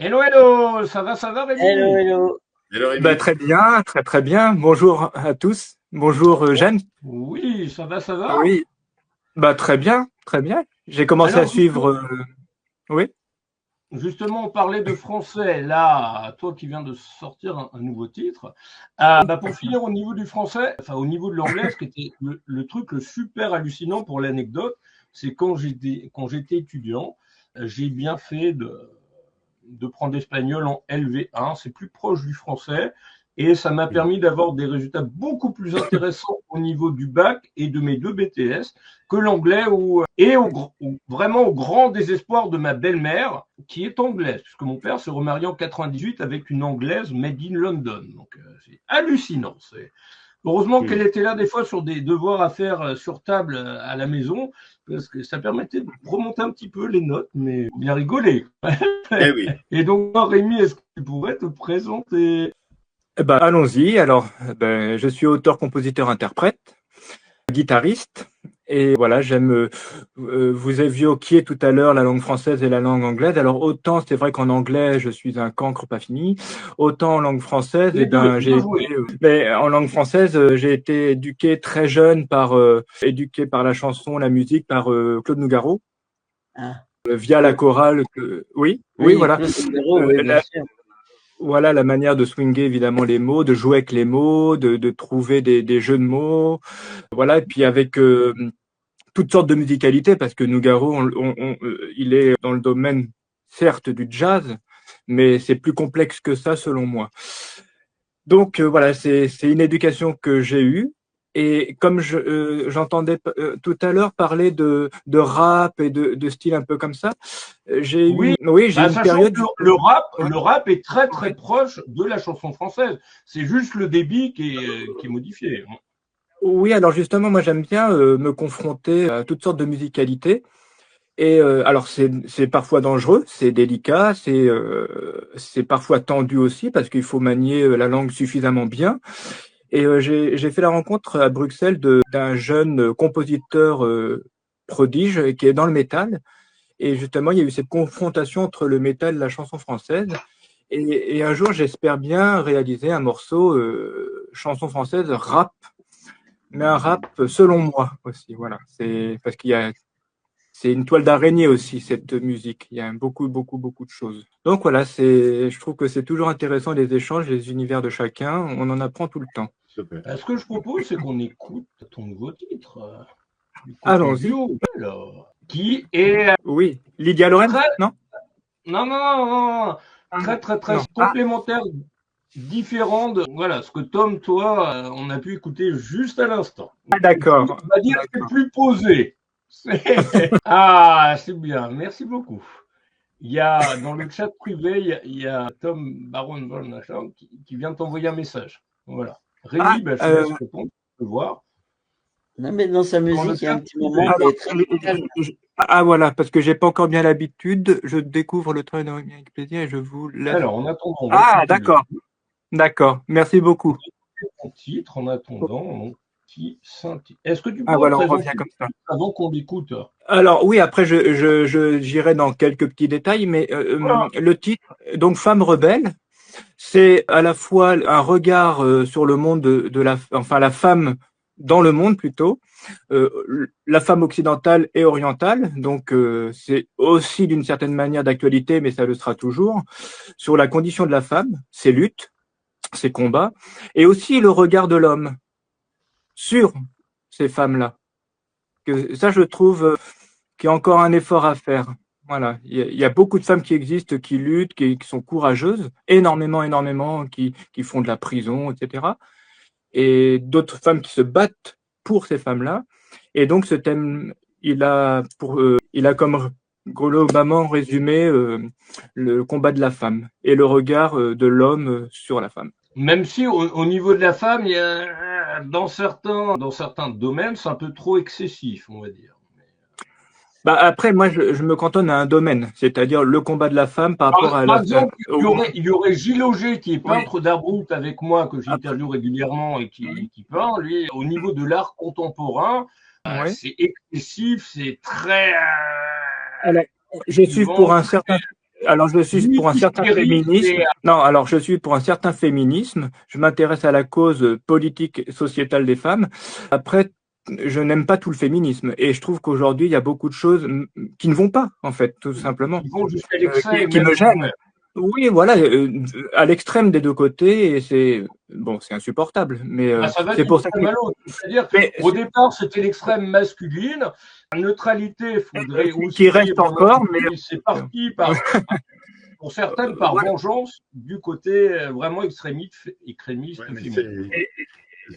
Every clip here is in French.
Hello, hello, ça va Hello, Rémi? hello. Hello Bah, Rémi. très bien, très très bien. Bonjour à tous. Bonjour Jeanne. Oui, ça va. Oui, bah très bien, très bien. J'ai commencé à Alors suivre. Oui. justement, on parlait de français. Là, toi qui viens de sortir un nouveau titre, pour finir au niveau du français, enfin au niveau de l'anglais, ce qui était le truc le super hallucinant pour l'anecdote, c'est quand j'étais étudiant, j'ai bien fait de prendre l'espagnol en LV1, c'est plus proche du français, et ça m'a permis d'avoir des résultats beaucoup plus intéressants au niveau du bac et de mes deux BTS que l'anglais, vraiment au grand désespoir de ma belle-mère, qui est anglaise, puisque mon père s'est remarié en 98 avec une anglaise made in London. Donc c'est hallucinant. Heureusement qu'elle était là des fois sur des devoirs à faire sur table à la maison, parce que ça permettait de remonter un petit peu les notes, mais bien rigoler. Eh oui. Et donc, Rémi, est-ce que tu pourrais te présenter? Bah, allons-y. Alors, je suis auteur, compositeur, interprète, guitariste. Et voilà, j'aime. Vous évoquiez tout à l'heure la langue française et la langue anglaise. Alors, autant c'est vrai qu'en anglais, je suis un cancre pas fini. Autant en langue française, eh ben, Les j'ai deux été. joués. Mais en langue française, j'ai été éduqué très jeune éduqué par la chanson, la musique, par Claude Nougaro. Ah, Via la Claude. chorale. Oui, oui, Oui, voilà. Claude Nougaro, Euh, oui, bien la, sûr. voilà la manière de swinger évidemment les mots, de jouer avec les mots, de trouver des jeux de mots. Voilà, et puis avec toutes sortes de musicalités, parce que Nougaro, il est dans le domaine certes du jazz, mais c'est plus complexe que ça selon moi. Donc voilà, c'est une éducation que j'ai eue. Et comme j'entendais tout à l'heure parler de rap et de style un peu comme ça, Oui, j'ai une sachant période. que le rap est très Ouais. très proche de la chanson française. C'est juste le débit qui est modifié. Oui, alors justement, moi j'aime bien me confronter à toutes sortes de musicalités. Et alors c'est parfois dangereux, c'est délicat, c'est parfois tendu aussi parce qu'il faut manier la langue suffisamment bien. Et j'ai fait la rencontre à Bruxelles d'un jeune compositeur prodige qui est dans le métal. Et justement, il y a eu cette confrontation entre le métal et la chanson française. Et un jour, j'espère bien réaliser un morceau chanson française rap, mais un rap selon moi aussi. Voilà, c'est parce qu'il y a c'est une toile d'araignée aussi, cette musique. Il y a beaucoup, beaucoup, beaucoup de choses. Donc voilà, je trouve que c'est toujours intéressant les échanges, les univers de chacun. On en apprend tout le temps. Super. Ce que je propose, c'est qu'on écoute ton nouveau titre, du coup ton Allons-y. duo, alors, qui est Oui. Lydia Lorenz? très, Non? non, non, non, non, Ah, très, très, très non. Ah, complémentaire, différent de, voilà, ce que Tom, toi, on a pu écouter juste à l'instant. d'accord. On va dire que c'est D'accord. plus posé. Ah, c'est bien, merci beaucoup. Il y a, dans le chat privé, il y a Tom Baron Von Machin qui vient de t'envoyer un message. Voilà. Ah, Rémi, je te laisse répondre, tu peux voir. Non, mais dans sa Dans le musique, il y a chat un petit moment privé. qui alors, est très calme. voilà, parce que j'ai pas encore bien l'habitude. Je découvre le travail avec plaisir et je vous laisse. Alors, en attendant, on va Ah, écouter d'accord. D'accord. Merci beaucoup. ton titre, en attendant, mon petit Saint-Titre. Est-ce que tu Ah, pourrais voilà, on revient présenter le comme ça. titre avant qu'on l'écoute? Alors oui, après j'irai dans quelques petits détails, mais Voilà. le titre, donc Femme rebelle, c'est à la fois un regard sur le monde enfin la femme dans le monde plutôt, la femme occidentale et orientale, donc c'est aussi d'une certaine manière d'actualité, mais ça le sera toujours, sur la condition de la femme, ses luttes, ses combats, et aussi le regard de l'homme sur ces femmes-là. Que ça, je trouve qu'il y a encore un effort à faire. Voilà, il y a beaucoup de femmes qui existent, qui luttent, qui sont courageuses, énormément, énormément, qui font de la prison, etc. Et d'autres femmes qui se battent pour ces femmes-là. Et donc ce thème, il a comme globalement résumé le combat de la femme et le regard de l'homme sur la femme. Même si au niveau de la femme, il y a, dans certains domaines, c'est un peu trop excessif, on va dire. Bah après, moi, je me cantonne à un domaine, c'est-à-dire le combat de la femme par Par, rapport à par la. exemple, il y aurait Gilles Auger, qui est Oui. peintre d'art brut avec moi, que Après, j'interviewe régulièrement et oui. qui peint. Lui, au niveau de l'art contemporain, Oui. c'est excessif, c'est très Alors, je suis vivant. pour un certain. Alors, je suis pour un certain féminisme. Non, alors je suis pour un certain féminisme. Je m'intéresse à la cause politique et sociétale des femmes. Après, je n'aime pas tout le féminisme. Et je trouve qu'aujourd'hui, il y a beaucoup de choses qui ne vont pas, en fait, tout simplement. Ils vont jusqu'à l'excès. Qui me gênent. Oui, voilà, à l'extrême des deux côtés, et c'est bon, c'est insupportable. Mais c'est pour ça que c'est-à-dire qu'au départ, c'était l'extrême masculine. La neutralité, faudrait aussi qui reste encore, mais c'est parti par pour certaines par vengeance du côté vraiment extrémiste féminin.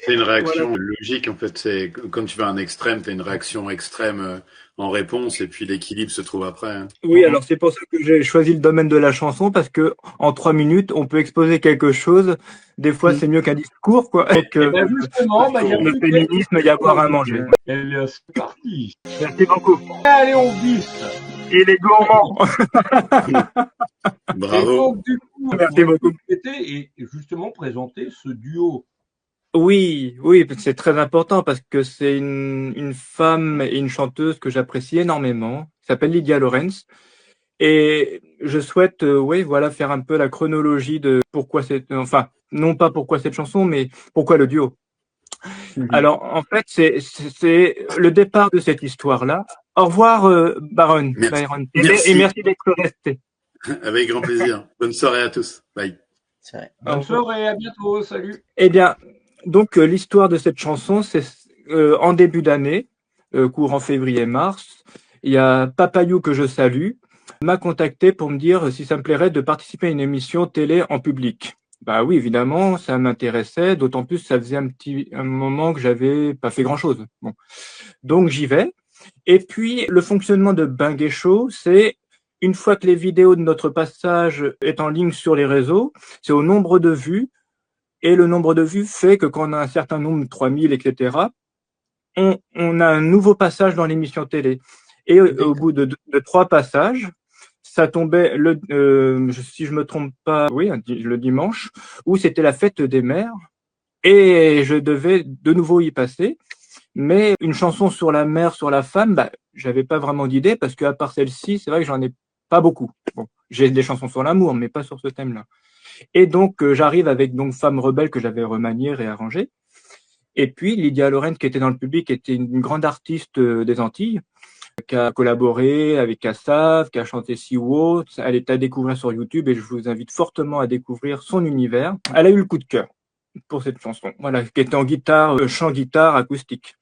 C'est une réaction logique, en fait. C'est quand tu vas à un extrême, tu as une réaction extrême en réponse, et puis l'équilibre se trouve après. Hein. Oui, alors c'est pour ça que j'ai choisi le domaine de la chanson, parce que en 3 minutes, on peut exposer quelque chose. Des fois, c'est mieux qu'un discours, quoi. Donc, justement, il y a le féminisme, il y a à boire à manger. C'est parti. Merci beaucoup. Allez, on visse. Et les gourmands. Bravo. Et donc, du coup, merci beaucoup. Et justement présenter ce duo. Oui, c'est très important parce que c'est une femme et une chanteuse que j'apprécie énormément, qui s'appelle Lydia Lorenz. Et je souhaite, faire un peu la chronologie de pourquoi non pas pourquoi cette chanson, mais pourquoi le duo. Alors, en fait, c'est le départ de cette histoire-là. Au revoir, Byron. Merci. Et merci d'être resté. Avec grand plaisir. Bonne soirée à tous. Bye. Bonne soirée, à bientôt. Salut. Eh bien, donc l'histoire de cette chanson, c'est en début d'année, courant février-mars. Il y a Papayou, que je salue, m'a contacté pour me dire si ça me plairait de participer à une émission télé en public. Bah oui, évidemment, ça m'intéressait, d'autant plus ça faisait un moment que j'avais pas fait grand-chose. Bon. Donc j'y vais. Et puis le fonctionnement de Binguet Show, c'est une fois que les vidéos de notre passage est en ligne sur les réseaux, c'est au nombre de vues. Et le nombre de vues fait que quand on a un certain nombre, 3000, etc., on a un nouveau passage dans l'émission télé. Et au bout de 3 passages, ça tombait si je me trompe pas, le dimanche, où c'était la fête des mères, et je devais de nouveau y passer. Mais une chanson sur la mère, sur la femme, j'avais pas vraiment d'idée, parce qu'à part celle-ci, c'est vrai que j'en ai pas beaucoup. Bon, j'ai des chansons sur l'amour, mais pas sur ce thème-là. Et donc, j'arrive avec Femme Rebelle, que j'avais remaniée, réarrangée. Et puis, Lydia Lorenz, qui était dans le public, était une grande artiste des Antilles, qui a collaboré avec Kassav, qui a chanté Siwo. Elle est à découvrir sur YouTube, et je vous invite fortement à découvrir son univers. Elle a eu le coup de cœur pour cette chanson, voilà, qui était en guitare, chant-guitare acoustique.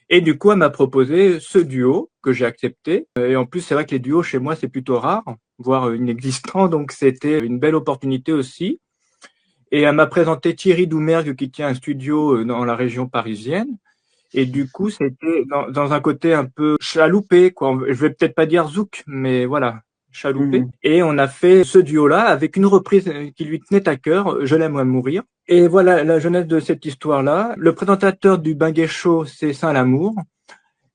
Et du coup, elle m'a proposé ce duo que j'ai accepté. Et en plus, c'est vrai que les duos chez moi, c'est plutôt rare, voire inexistant. Donc, c'était une belle opportunité aussi. Et elle m'a présenté Thierry Doumergue, qui tient un studio dans la région parisienne. Et du coup, c'était dans un côté un peu chaloupé, quoi. Je vais peut-être pas dire zouk, mais voilà, chaloupé. Et on a fait ce duo-là avec une reprise qui lui tenait à cœur, Je l'aime à mourir. Et voilà la jeunesse de cette histoire-là. Le présentateur du Binguet Show, c'est Saint-Lamour.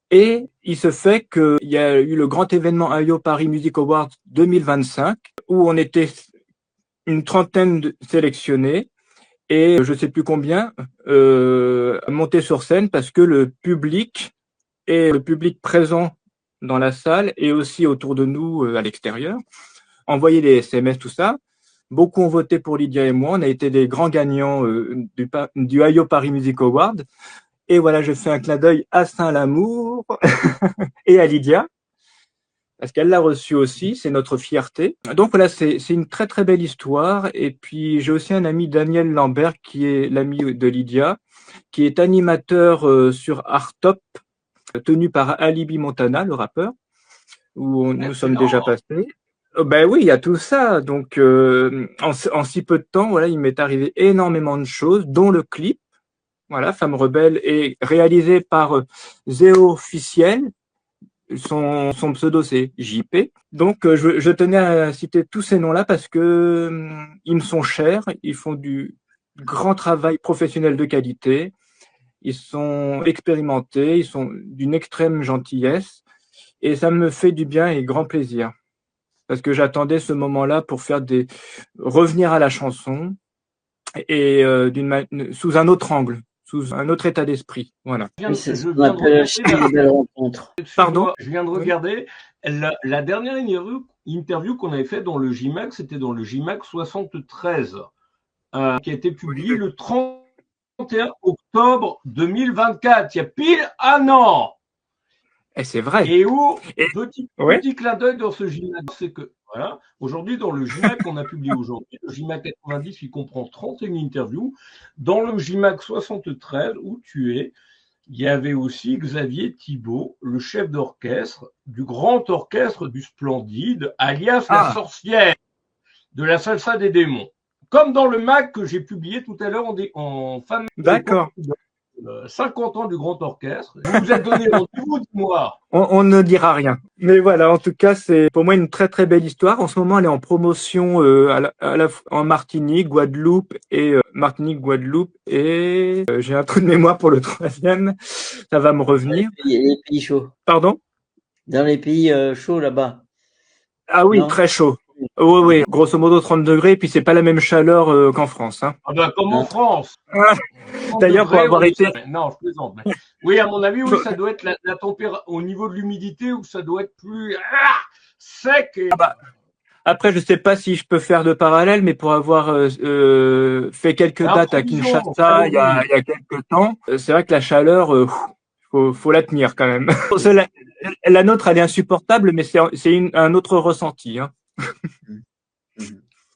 Et il se fait qu'il y a eu le grand événement AYO Paris Music Awards 2025, où on était une trentaine de sélectionnés, et je sais plus combien, monter sur scène, parce que le public présent dans la salle et aussi autour de nous à l'extérieur envoyait des SMS, tout ça. Beaucoup ont voté pour Lydia et moi. On a été des grands gagnants du AYO Paris Music Award. Et voilà, je fais un clin d'œil à Saint-Lamour et à Lydia, parce qu'elle l'a reçu aussi, c'est notre fierté. Donc voilà, c'est une très très belle histoire. Et puis j'ai aussi un ami, Daniel Lambert, qui est l'ami de Lydia, qui est animateur sur Art Top, tenu par Alibi Montana, le rappeur, où nous sommes déjà passés. Ben oui, il y a tout ça. Donc en si peu de temps, voilà, il m'est arrivé énormément de choses, dont le clip. Voilà, Femme Rebelle est réalisé par Zéo Officiel. Son pseudo, c'est JP. Donc, je tenais à citer tous ces noms-là parce que ils me sont chers. Ils font du grand travail professionnel de qualité. Ils sont expérimentés. Ils sont d'une extrême gentillesse. Et ça me fait du bien et grand plaisir. Parce que j'attendais ce moment-là pour revenir à la chanson et sous un autre angle, sous un autre état d'esprit. Voilà. C'est ce qu'on appelle une belle rencontre. Pardon, je viens de regarder la dernière interview qu'on avait fait dans le JMAC, c'était dans le JMAC 73, qui a été publié le 31 octobre 2024, il y a pile un an. Et c'est vrai. Et où, Et- petit clin d'œil dans ce JMAC, c'est que, voilà, aujourd'hui, dans le JMAC qu'on a publié aujourd'hui, le JMAC 90 qui comprend 31 interviews, dans le JMAC 73 où tu es, il y avait aussi Xavier Thibault, le chef d'orchestre du grand orchestre du Splendide, alias la sorcière de la salsa des démons. Comme dans le MAC que j'ai publié tout à l'heure en fin de D'accord. 50 ans du grand orchestre. Vous vous êtes donné rendez-vous, dis-moi. On ne dira rien. Mais voilà, en tout cas, c'est pour moi une très très belle histoire. En ce moment, elle est en promotion en Martinique, Guadeloupe et j'ai un trou de mémoire pour le troisième. Ça va me revenir. Les pays chauds. Pardon? Dans les pays chauds là-bas. Ah oui, Non. très chaud. Oui, oui, grosso modo 30 degrés, puis c'est pas la même chaleur qu'en France. Hein. Ah ben, comme en France. D'ailleurs, pour avoir été... Non, je plaisante. Mais... Oui, à mon avis, oui, ça doit être la température au niveau de l'humidité où ça doit être plus sec. Et... Après, je sais pas si je peux faire de parallèle, mais pour avoir fait quelques dates à Kinshasa il y a quelques temps, c'est vrai que la chaleur, faut la tenir quand même. La nôtre, elle est insupportable, mais c'est un autre ressenti. Hein.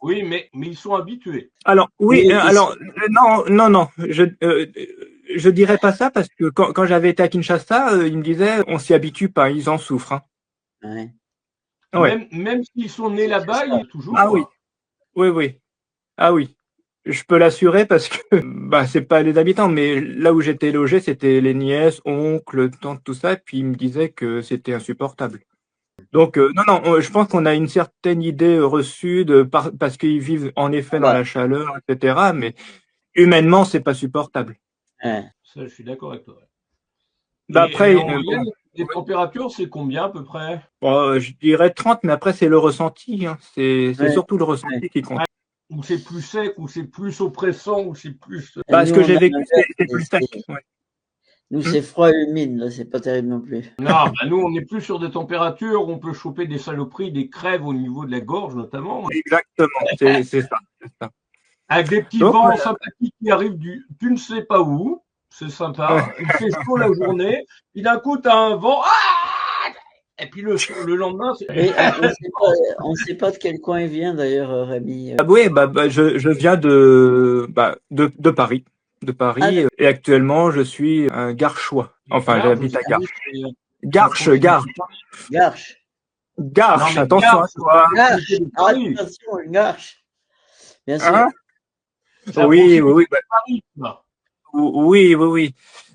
Oui, mais ils sont habitués. Alors non, je dirais pas ça parce que quand j'avais été à Kinshasa, ils me disaient on s'y habitue pas, ils en souffrent. Hein. Ouais. Ouais. Même s'ils sont nés là-bas, ils toujours. Ah oui, oui. Ah oui. Je peux l'assurer parce que c'est pas les habitants, mais là où j'étais logé, c'était les nièces, oncles, tantes, tout ça, et puis ils me disaient que c'était insupportable. Donc non, je pense qu'on a une certaine idée reçue parce qu'ils vivent en effet dans la chaleur, etc. Mais humainement, c'est pas supportable. Ouais. Ça, je suis d'accord avec toi. Après, les températures, c'est combien à peu près? Je dirais 30, mais après c'est le ressenti. Hein. C'est surtout le ressenti qui compte. Ou c'est plus sec, ou c'est plus oppressant, ou c'est plus. Ce que j'ai vécu, c'est plus sec. Ouais. Nous, c'est froid et humide, là, c'est pas terrible non plus. Non, nous, on est plus sur des températures où on peut choper des saloperies, des crèves au niveau de la gorge, notamment. Exactement, c'est ça. Avec des petits vents sympathiques qui arrivent tu ne sais pas où. C'est sympa. Il fait chaud la journée. Puis d'un coup, tu as un vent. Et puis le lendemain, c'est. On ne sait pas de quel coin il vient d'ailleurs, Rémi. Oui, je viens de Paris. De Paris, et actuellement je suis un Garchois. Enfin, j'habite à Garches. Garches, attention à toi. Attention, une Garches. Bien sûr. Hein? Oui. Oui.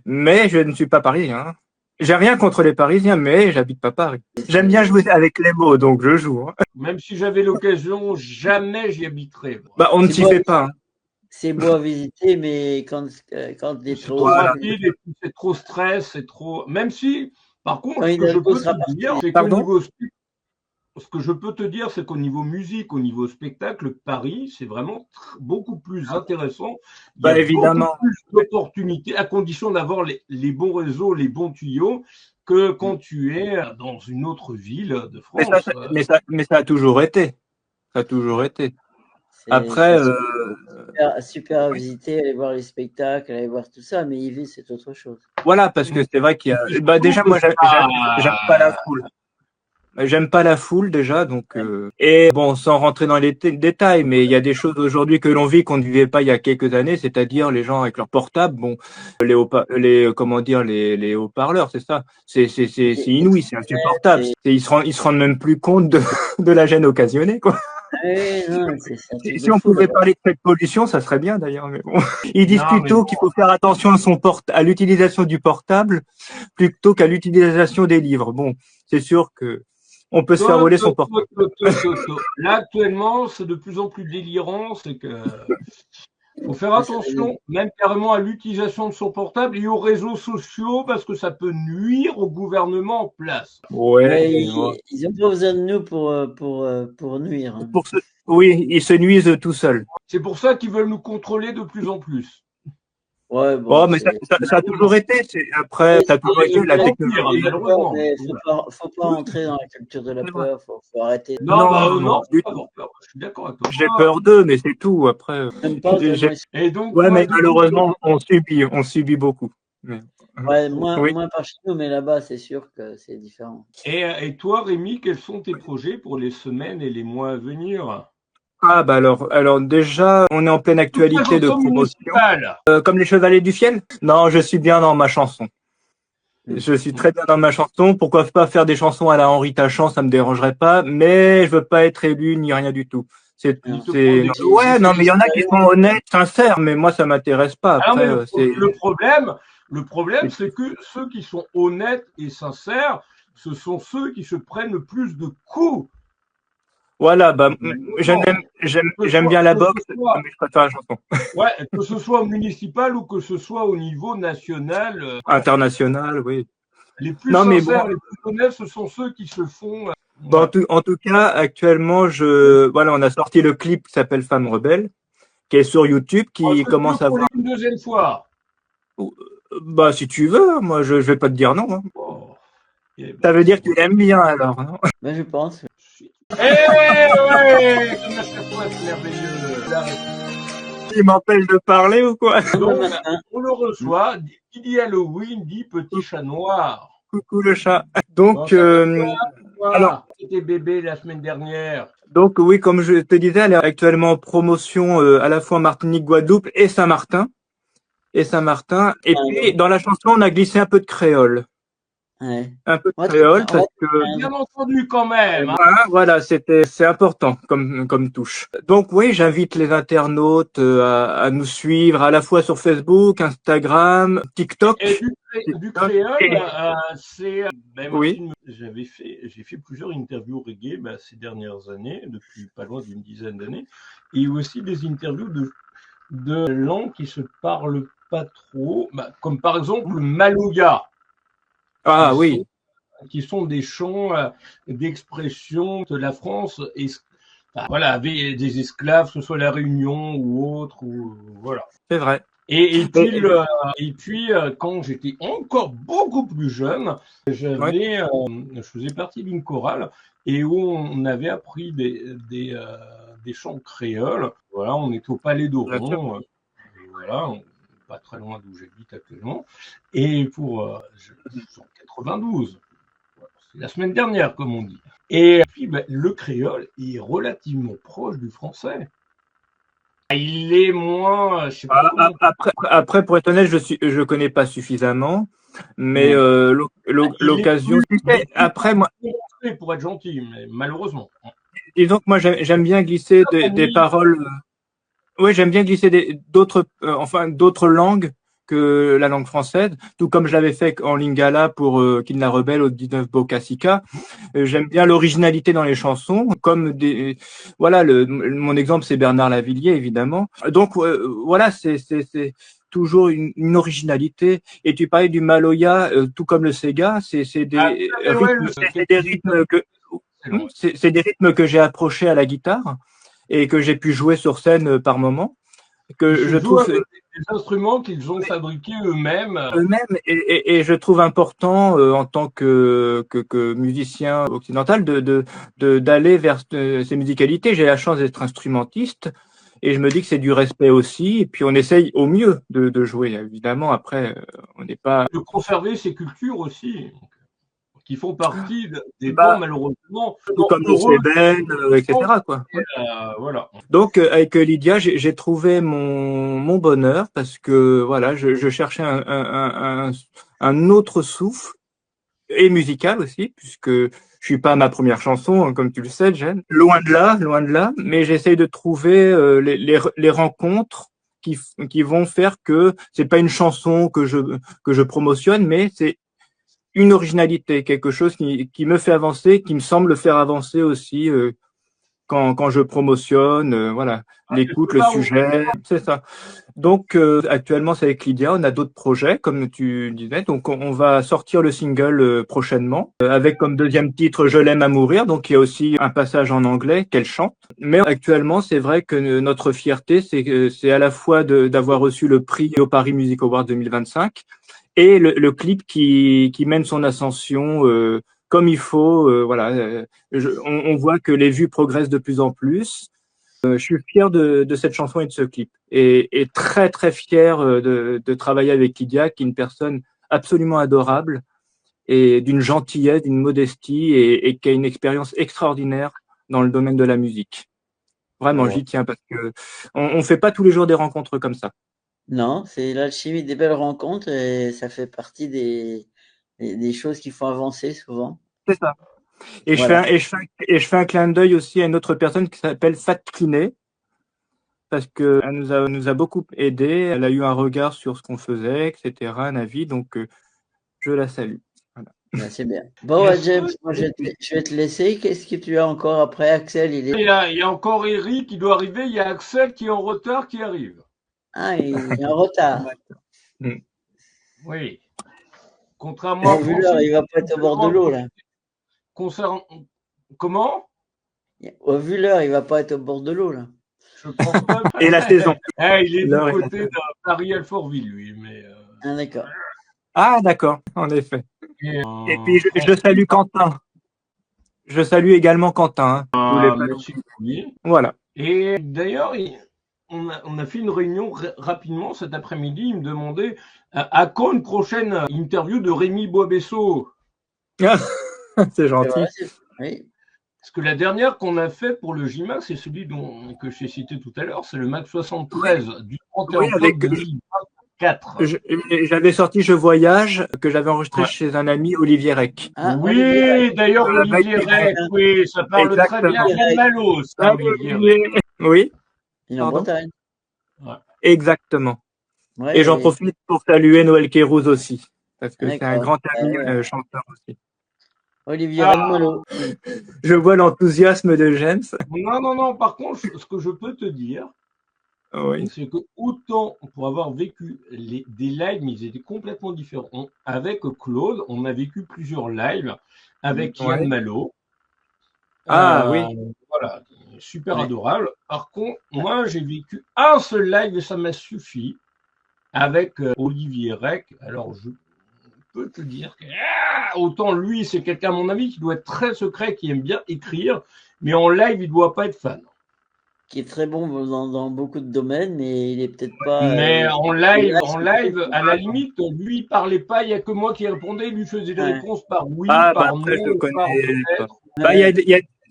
Mais je ne suis pas parisien. Hein. J'ai rien contre les Parisiens, mais j'habite pas Paris. J'aime bien jouer avec les mots, donc je joue. Hein. Même si j'avais l'occasion, jamais j'y habiterais. On ne s'y fait pas. Hein. C'est beau à visiter, mais quand c'est trop rapide, et puis c'est trop stress, c'est trop. Même si, par contre, ce que je peux te dire, c'est qu'au niveau ce que je peux te dire, c'est qu'au niveau musique, au niveau spectacle, Paris, c'est vraiment beaucoup plus intéressant. Il y a évidemment. beaucoup plus d'opportunités, à condition d'avoir les bons réseaux, les bons tuyaux, que quand tu es dans une autre ville de France. Mais ça a toujours été. Ça a toujours été. Après, super à visiter, aller voir les spectacles, aller voir tout ça, mais y vivre, c'est autre chose. Voilà, parce que c'est vrai qu'il y a. Déjà, moi, j'aime pas la foule. J'aime pas la foule déjà, donc et bon, sans rentrer dans les détails, mais il y a des choses aujourd'hui que l'on vit qu'on ne vivait pas il y a quelques années, c'est-à-dire les gens avec leurs portables, les haut-parleurs, c'est ça, c'est inouï, c'est insupportable. Ils se rendent même plus compte de la gêne occasionnée, quoi. Non, si on pouvait parler de cette pollution, ça serait bien d'ailleurs, mais bon. Ils disent plutôt qu'il faut faire attention à l'utilisation du portable plutôt qu'à l'utilisation des livres. Bon, c'est sûr que on peut se faire voler son portable. Là, actuellement, c'est de plus en plus délirant. C'est que faut faire attention, même carrément à l'utilisation de son portable et aux réseaux sociaux, parce que ça peut nuire au gouvernement en place. Ouais, ils n'ont pas besoin de nous pour nuire. Hein. Oui, ils se nuisent tout seuls. C'est pour ça qu'ils veulent nous contrôler de plus en plus. Ouais, Bon, bon, mais ça, c'est. ça a toujours été. Après, ça a toujours été la technologie. Malheureusement. Mais faut pas Oui, entrer dans la culture de la c'est vrai. peur. Faut arrêter. Non, bah Non, non, non, du faut pas tout. avoir peur. Je suis d'accord avec toi. J'ai peur d'eux, mais c'est tout. Après, Même pas j'ai- tellement. Et donc, ouais, toi, mais du coup, malheureusement, on subit beaucoup. Mais, Ouais, oui. moins par chez nous, mais là-bas, c'est sûr que c'est différent. et toi, Rémi, quels sont tes projets pour les semaines et les mois à venir? Ah, bah alors déjà, on est en pleine Toute la actualité de chanson promotion. municipale. Comme les Chevaliers du Fiel? Non, je suis bien dans ma chanson. Mm. Je suis très bien dans ma chanson. Pourquoi pas faire des chansons à la Henri Tachant, ça me dérangerait pas, mais je veux pas être élu ni rien du tout. Il te faut des Ouais, non, mais il y en a qui expériences. sont honnêtes, sincères, mais moi, ça m'intéresse pas. Alors, mais Après, c'est, le problème, c'est que ceux qui sont honnêtes et sincères, ce sont ceux qui se prennent le plus de coups. voilà, bah, Malheureusement. j'aime bien la Que ce boxe, soit, mais je préfère la chanson. ouais, que ce soit municipal ou que ce soit au niveau national, Internationale, oui. les plus Non, mais bon, sincères, les plus honnêtes, ce sont ceux qui se font. bon, Voilà. en tout cas, actuellement, voilà, on a sorti le clip qui s'appelle Femme rebelle, qui est sur YouTube, Est-ce qui que tu veux commence à qu'on l'ait voir. une deuxième fois? Bah, si tu veux, moi, je vais pas te dire non, hein. Oh. Eh ben, Ça veut dire c'est que tu l'aimes bien, alors, non? Ben, je pense. Eh ouais, comme à chaque fois, c'est merveilleux. Là, Il m'empêche de parler ou quoi? donc, Matin. on le reçoit, qui dit Halloween, dit petit chat noir. Coucou le chat. Bon, Donc, ça va, alors, toi, c'était bébé la semaine dernière. donc oui, comme je te disais, elle est actuellement en promotion à la fois en Martinique, Guadeloupe et Saint-Martin. Et Saint-Martin. Et puis, dans la chanson, on a glissé un peu de créole. Ouais. Un peu de On va créole te- on va parce te- que Bien entendu, quand même. Hein. hein, voilà, c'est important comme touche. Donc oui, j'invite les internautes à nous suivre à la fois sur Facebook, Instagram, TikTok. Et du TikTok créole, et- c'est. Ben, moi, oui. j'ai fait plusieurs interviews reggae ces dernières années, depuis pas loin d'une dizaine d'années, et aussi des interviews de langues qui se parlent pas trop, comme par exemple le Malouya, Ah qui oui, qui sont des chants d'expression de la France, voilà, avec des esclaves, que ce soit la Réunion ou autre, ou voilà. c'est vrai. Et puis, Et- quand j'étais encore beaucoup plus jeune, je faisais partie d'une chorale et où on avait appris des chants créoles. Voilà, on était au Palais bien sûr. d'Oron, voilà, pas très loin d'où j'habite actuellement. Et je suis en 92, c'est la semaine dernière, comme on dit. Et puis, le créole est relativement proche du français. Il est moins, je sais pas comment. Après, pour être honnête, je connais pas suffisamment, mais Mm. l'occasion. Après, moi, Pour être gentil, mais malheureusement. disons que moi, j'aime bien glisser des paroles. Oui, j'aime bien glisser d'autres langues que la langue française, tout comme je l'avais fait en Lingala pour Kidna Rebelle au 19 Bokasika. J'aime bien l'originalité dans les chansons, comme voilà, mon exemple c'est Bernard Lavillier évidemment. Donc voilà, c'est toujours une originalité. Et tu parlais du Maloya, tout comme le Sega, c'est des rythmes, c'est des rythmes que j'ai approchés à la guitare et que j'ai pu jouer sur scène par moment, que je trouve des instruments qu'ils ont fabriqués eux-mêmes. Et je trouve important en tant que musicien occidental d'aller vers ces musicalités. J'ai la chance d'être instrumentiste et je me dis que c'est du respect aussi. Et puis on essaye au mieux de jouer. Évidemment, après, on n'est pas. De conserver ces cultures aussi, qui font partie des Bah, temps, malheureusement. comme le Sébène, etc. Quoi. Voilà. Donc avec Lydia, j'ai trouvé mon bonheur parce que voilà, je cherchais un autre souffle et musical aussi, puisque je suis pas à ma première chanson, hein, comme tu le sais, Jen. Loin de là, mais j'essaye de trouver les rencontres qui vont faire que c'est pas une chanson que je promotionne, mais c'est une originalité, quelque chose qui me fait avancer, qui me semble faire avancer aussi quand je promotionne, voilà, l'écoute, le sujet, c'est ça. Donc actuellement c'est avec Lydia, on a d'autres projets comme tu disais, donc on va sortir le single prochainement avec comme deuxième titre Je l'aime à mourir, donc il y a aussi un passage en anglais qu'elle chante. Mais actuellement c'est vrai que notre fierté c'est à la fois d'avoir reçu le prix au Paris Music Award 2025 et le clip qui mène son ascension comme il faut. Voilà, on voit que les vues progressent de plus en plus. Je suis fier de cette chanson et de ce clip et très très fier de travailler avec Lydia, qui est une personne absolument adorable et d'une gentillesse, d'une modestie et qui a une expérience extraordinaire dans le domaine de la musique. Vraiment, j'y tiens parce que on fait pas tous les jours des rencontres comme ça. Non, c'est l'alchimie des belles rencontres et ça fait partie des choses qui font avancer souvent. C'est ça. Et Voilà. je fais un clin d'œil aussi à une autre personne qui s'appelle Fat Kiné, parce que elle nous a beaucoup aidé. Elle a eu un regard sur ce qu'on faisait, etc., un avis. Donc, je la salue. Voilà. Ben, c'est bien. Bon, James, moi, je vais te laisser. Qu'est-ce que tu as encore après, Axel? Il y a encore Eric qui doit arriver. Il y a Axel qui est en retard qui arrive. Ah, il est en retard. Oui. Contrairement à Francis, il va pas être au bord de l'eau, là. Comment? Vu l'heure, il va pas être au bord de l'eau, là. Je pense pas. Et la saison. Il est du côté de Paris-Alfortville, lui. Mais, Ah, d'accord. Ah, d'accord, en effet. Et puis, je salue Quentin. Je salue également Quentin. Merci. Voilà. Et d'ailleurs, on a fait une réunion rapidement cet après-midi. Il me demandait à quand une prochaine interview de Rémi Boisbesseau. C'est gentil. Vrai, oui. Parce que la dernière qu'on a fait pour le JMAC, c'est celui que j'ai cité tout à l'heure, c'est le MAC 73 du 31 octobre 2024. J'avais sorti Je voyage, que j'avais enregistré chez un ami, Olivier Rec. Ah, oui, d'ailleurs, Olivier Rec, oui, ça parle très bien de Malo, ça, Olivier. Oui. Il est en Bretagne. Ouais. Exactement. Ouais, et j'en profite pour saluer Noël Kérouz aussi, parce que c'est un grand ami chanteur aussi. Olivier Renmelo. Je vois l'enthousiasme de James. Non, par contre, ce que je peux te dire, c'est que autant pour avoir vécu des lives, mais ils étaient complètement différents. Avec Claude, on a vécu plusieurs lives avec Yann Malo. Voilà, super adorable. Par contre, moi, j'ai vécu un seul live et ça m'a suffi avec Olivier Rec. Alors, je peux te dire que autant lui, c'est quelqu'un, à mon avis, qui doit être très secret, qui aime bien écrire, mais en live, il ne doit pas être fan. Qui est très bon dans beaucoup de domaines, mais il est peut-être pas. Mais en live, à la limite, lui, il parlait pas, il n'y a que moi qui répondais, lui faisait des réponses par oui, par non, par peut-être.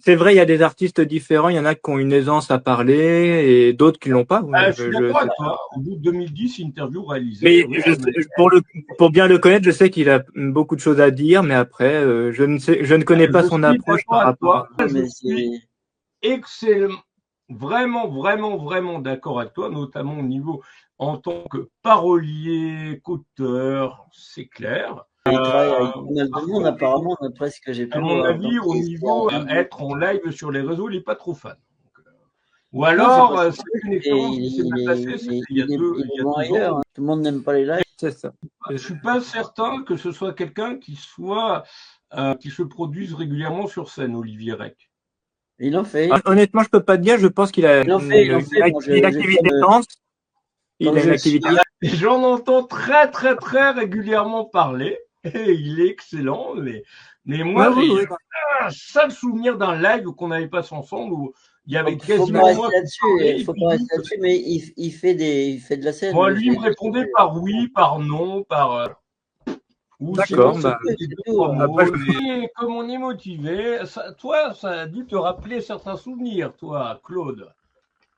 C'est vrai, il y a des artistes différents, il y en a qui ont une aisance à parler et d'autres qui l'ont pas. Je suis d'accord avec toi. Au bout de 2010, interview réalisée. Mais pour bien le connaître, je sais qu'il a beaucoup de choses à dire, mais après, je ne connais pas son approche par rapport à. Je suis excellent, vraiment d'accord avec toi, notamment au niveau en tant que parolier, qu'auteur, c'est clair. Il travaille avec pas mal de monde, apparemment, d'après ce que j'ai pu voir. À mon avis, au niveau être en live sur les réseaux, il n'est pas trop fan. Ou alors, c'est une expérience qui s'est passée il y a 2 ans. Tout le monde n'aime pas les lives. C'est ça. Je ne suis pas certain que ce soit quelqu'un qui se produise régulièrement sur scène, Olivier Rec. Il en fait. Honnêtement, je peux pas te dire. Je pense qu'il a une activité dense. Il a une activité. J'en entends très régulièrement parler. Et il est excellent. Mais moi, j'ai un seul souvenir d'un live qu'on avait passé ensemble où il y avait quasiment moi. Il faut pas rester là-dessus, mais il fait de la scène. Moi, lui, il me répondait par oui, par non, par. D'accord. Comme on est motivé, toi, ça a dû te rappeler certains souvenirs, toi, Claude.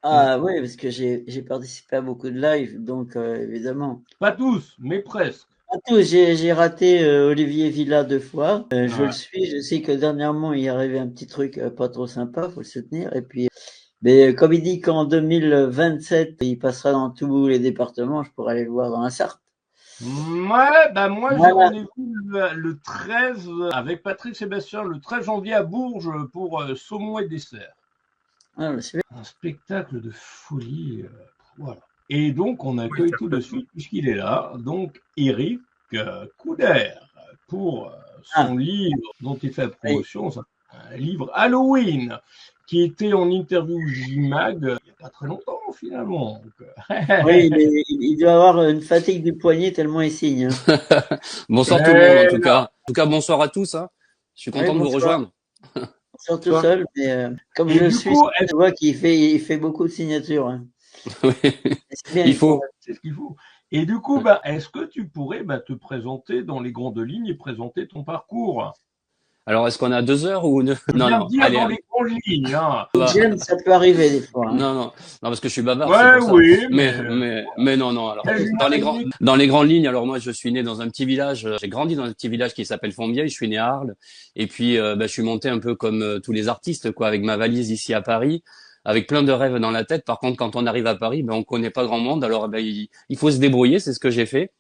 Ah oui, parce que j'ai participé à beaucoup de lives, donc évidemment. Pas tous, mais presque. Pas tous. J'ai raté Olivier Villa 2 fois. Je le suis. Je sais que dernièrement, il est arrivé un petit truc pas trop sympa, faut le soutenir. Et puis, mais comme il dit qu'en 2027, il passera dans tous les départements, je pourrais aller le voir dans la Sarthe. Moi, j'ai rendez-vous le 13 avec Patrick Sébastien, le 13 janvier à Bourges pour saumon et dessert. Ah, bah, c'est bien. Un spectacle de folie. Voilà. Et donc, on accueille tout de suite, puisqu'il est là, donc Eric Couder, pour Ah, son livre dont il fait la oui. promotion, un livre Halloween, qui était en interview J-Mag il n'y a pas très longtemps, finalement. Donc, Oui, il doit avoir une fatigue du poignet tellement il signe. Hein. Bonsoir tout le monde en Eh tout non. cas. En tout cas, bonsoir à tous. Hein. Je suis Oui, content de vous bonsoir. rejoindre. Bonsoir tout Bonsoir. seul, mais comme Et je le du suis, coup, je vois il fait beaucoup de signatures. Hein. Oui. Et c'est bien, Il il faut. faut. c'est ce qu'il faut. Et du coup, est-ce que tu pourrais te présenter dans les grandes lignes et présenter ton parcours? Alors, est-ce qu'on a 2 heures ou une... Je Non, viens de non. dire Allez. dans les grandes lignes. Hein. J'aime, ça peut arriver des fois. Hein. Non, non, non, parce que je suis bavard, c'est Ouais, pour ça. oui, Mais non, non. Alors, quelle dans les grandes lignes, alors moi, je suis né dans un petit village. J'ai grandi dans un petit village qui s'appelle Fontvieille. Je suis né à Arles, et puis je suis monté un peu comme tous les artistes, quoi, avec ma valise ici à Paris, avec plein de rêves dans la tête. Par contre, quand on arrive à Paris, on connaît pas grand monde. Alors, il faut se débrouiller. C'est ce que j'ai fait.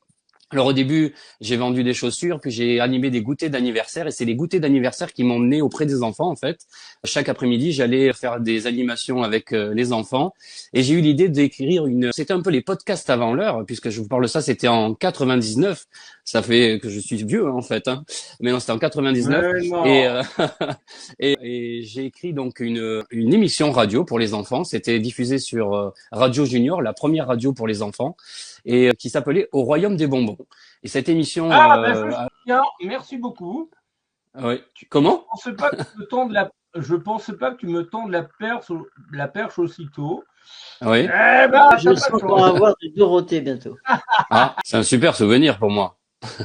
Alors au début, j'ai vendu des chaussures, puis j'ai animé des goûters d'anniversaire, et c'est les goûters d'anniversaire qui m'ont mené auprès des enfants en fait. Chaque après-midi, j'allais faire des animations avec les enfants, et j'ai eu l'idée d'écrire c'était un peu les podcasts avant l'heure, puisque je vous parle de ça, c'était en 99. Ça fait que je suis vieux en fait, hein. Mais non, c'était en 99, Mais et non. et j'ai écrit donc une émission radio pour les enfants. C'était diffusé sur Radio Junior, la première radio pour les enfants, et qui s'appelait Au Royaume des Bonbons. Et cette émission, Ah, je me souviens. Merci beaucoup. ouais. Comment? Je pensais pas que tu me tendes la perche aussitôt. Oui. Eh Je t'as sens pas de qu'on va chance. avoir du Dorothée bientôt. Ah, c'est un super souvenir pour moi.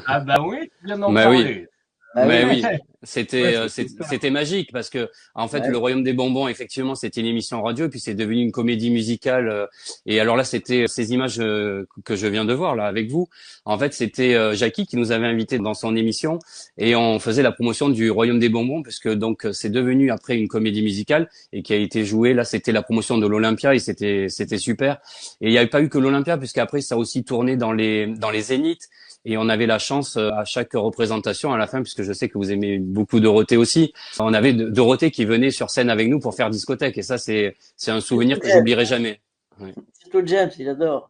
Ah oui, tu viens d'en Mais oui. parler. Bah Mais oui. oui, c'était magique parce que en fait Ouais. le Royaume des Bonbons effectivement c'était une émission radio et puis c'est devenu une comédie musicale et alors là c'était ces images que je viens de voir là avec vous. En fait c'était Jackie qui nous avait invités dans son émission et on faisait la promotion du Royaume des Bonbons puisque donc c'est devenu après une comédie musicale et qui a été jouée là c'était la promotion de l'Olympia et c'était super et il n'y avait pas eu que l'Olympia puisqu'après ça a aussi tourné dans les Zéniths. Et on avait la chance à chaque représentation à la fin, puisque je sais que vous aimez beaucoup Dorothée aussi, on avait Dorothée qui venait sur scène avec nous pour faire discothèque. Et ça, c'est un souvenir que j'oublierai jamais. Ouais. Surtout James, il adore.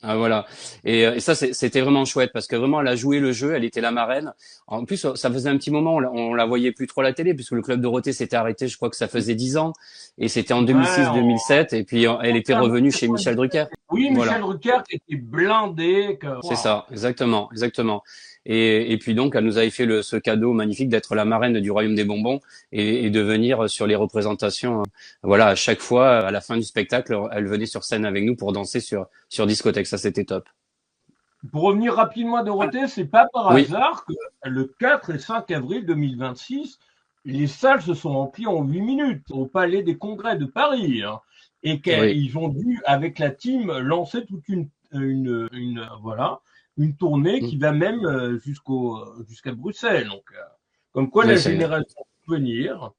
Ah voilà. Et ça c'était vraiment chouette parce que vraiment elle a joué le jeu, elle était la marraine. En plus ça faisait un petit moment on la voyait plus trop à la télé puisque le club Dorothée s'était arrêté, je crois que ça faisait 10 ans et c'était en Ouais, 2006-2007 et puis elle était revenue chez Michel Drucker. Oui, Voilà. Michel Drucker qui était blindé. C'est ça, exactement, exactement. Et puis donc, elle nous avait fait ce cadeau magnifique d'être la marraine du Royaume des Bonbons et de venir sur les représentations. Voilà, à chaque fois, à la fin du spectacle, elle venait sur scène avec nous pour danser sur discothèque. Ça, c'était top. Pour revenir rapidement à Dorothée, c'est pas par Oui, hasard que le 4 et 5 avril 2026, les salles se sont remplies en 8 minutes au Palais des Congrès de Paris. Hein, et oui. qu'ils ont dû, avec la team, lancer toute une tournée qui va même jusqu'à Bruxelles. Donc, comme quoi Oui, la c'est génération peut venir.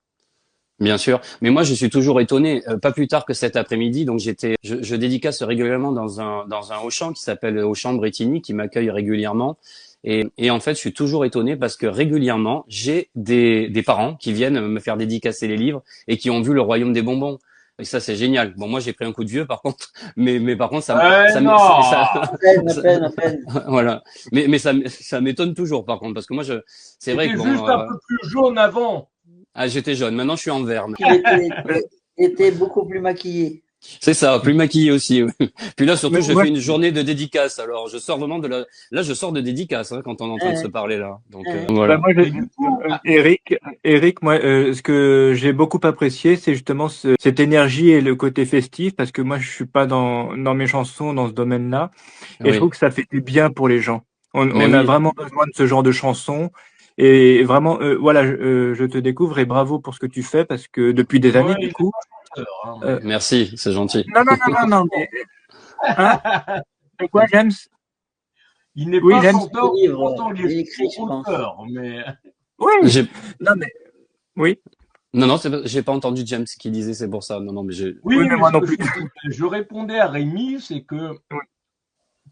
bien sûr. Mais moi, je suis toujours étonné. Pas plus tard que cet après-midi, donc je dédicace régulièrement dans un Auchan qui s'appelle Auchan Bretigny, qui m'accueille régulièrement. Et en fait, je suis toujours étonné parce que régulièrement, j'ai des parents qui viennent me faire dédicacer les livres et qui ont vu Le Royaume des Bonbons. Et ça, c'est génial. Bon, moi, j'ai pris un coup de vieux, par contre, mais par contre, Non. À peine. voilà. Mais ça m'étonne toujours, par contre, parce que moi, c'est vrai C'était que juste un peu plus jaune avant. j'étais jeune. Maintenant, je suis en vert. Il était beaucoup plus maquillé. C'est ça, plus maquillé aussi. Oui. Puis là, surtout, Mais je moi, fais une journée de dédicace. Alors, je sors vraiment là, je sors de dédicace hein, quand on est en train de se parler là. Donc voilà. moi, Et du coup, Eric, moi, ce que j'ai beaucoup apprécié, c'est justement cette énergie et le côté festif, parce que moi, je suis pas dans mes chansons dans ce domaine-là, et je Oui. trouve que ça fait du bien pour les gens. Mais On a oui. vraiment besoin de ce genre de chansons, et vraiment, voilà, je te découvre et bravo pour ce que tu fais, parce que depuis des années, ouais, du il coup. est pasteur, hein. Merci, c'est gentil. Non, mais hein, de quoi, James? Il n'est Oui, pas James. chanteur, Livre, pourtant il il est écrit, je pense. auteur, mais Oui. J'ai Non, mais oui. non, j'ai pas entendu James qui disait c'est pour ça. Non, mais oui, Oui, mais moi ce non que plus. je répondais à Rémi, c'est que Oui.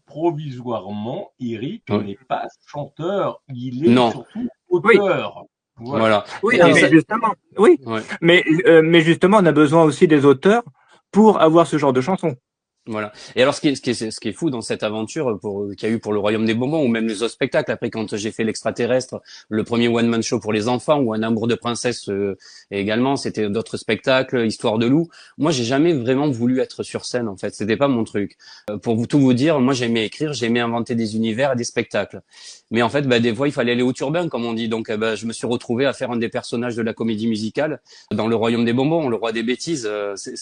provisoirement, Eric Oui. n'est pas chanteur, il est Non. surtout auteur. Voilà. Oui, Et mais ça- justement, oui, ouais. mais justement, on a besoin aussi des auteurs pour avoir ce genre de chansons. Voilà. Et alors, ce qui est fou dans cette aventure qu'il y a eu pour le Royaume des Bonbons, ou même les autres spectacles, après quand j'ai fait l'extraterrestre, le premier one-man show pour les enfants, ou un amour de princesse et également, c'était d'autres spectacles, Histoire de loup. Moi, j'ai jamais vraiment voulu être sur scène, en fait. C'était pas mon truc. Tout vous dire, moi, j'aimais écrire, j'aimais inventer des univers et des spectacles. Mais en fait, des fois, il fallait aller au turbin, comme on dit. Donc, je me suis retrouvé à faire un des personnages de la comédie musicale dans le Royaume des Bonbons, le roi des bêtises.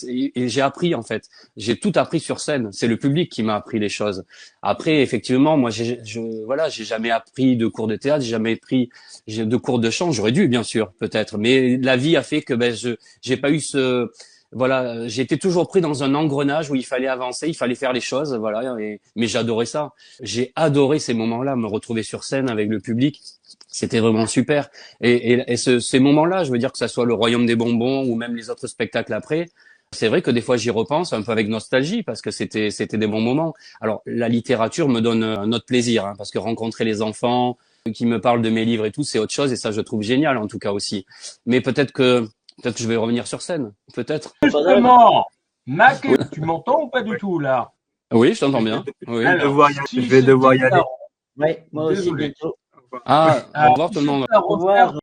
Et j'ai appris, en fait. J'ai tout appris sur scène. C'est le public qui m'a appris les choses. Après, effectivement, moi, j'ai jamais appris de cours de théâtre, j'ai jamais pris de cours de chant. J'aurais dû, bien sûr, peut-être, mais la vie a fait que j'ai pas eu voilà, j'ai été toujours pris dans un engrenage où il fallait avancer, il fallait faire les choses, voilà. Mais j'adorais ça. J'ai adoré ces moments-là, me retrouver sur scène avec le public. C'était vraiment super. Et ces moments-là, je veux dire que ça soit le Royaume des Bonbons ou même les autres spectacles après. C'est vrai que des fois j'y repense un peu avec nostalgie parce que c'était des bons moments. Alors la littérature me donne un autre plaisir parce que rencontrer les enfants qui me parlent de mes livres et tout, c'est autre chose et ça je trouve génial en tout cas aussi. Mais peut-être que je vais revenir sur scène, peut-être. Justement, Mac, tu m'entends ou pas du tout là? Oui, je t'entends bien. Oui. Alors, Je vais devoir y aller. Oui, moi aussi Désolé. bientôt. Ah, au revoir tout le si monde. c'est à Au revoir. refaire,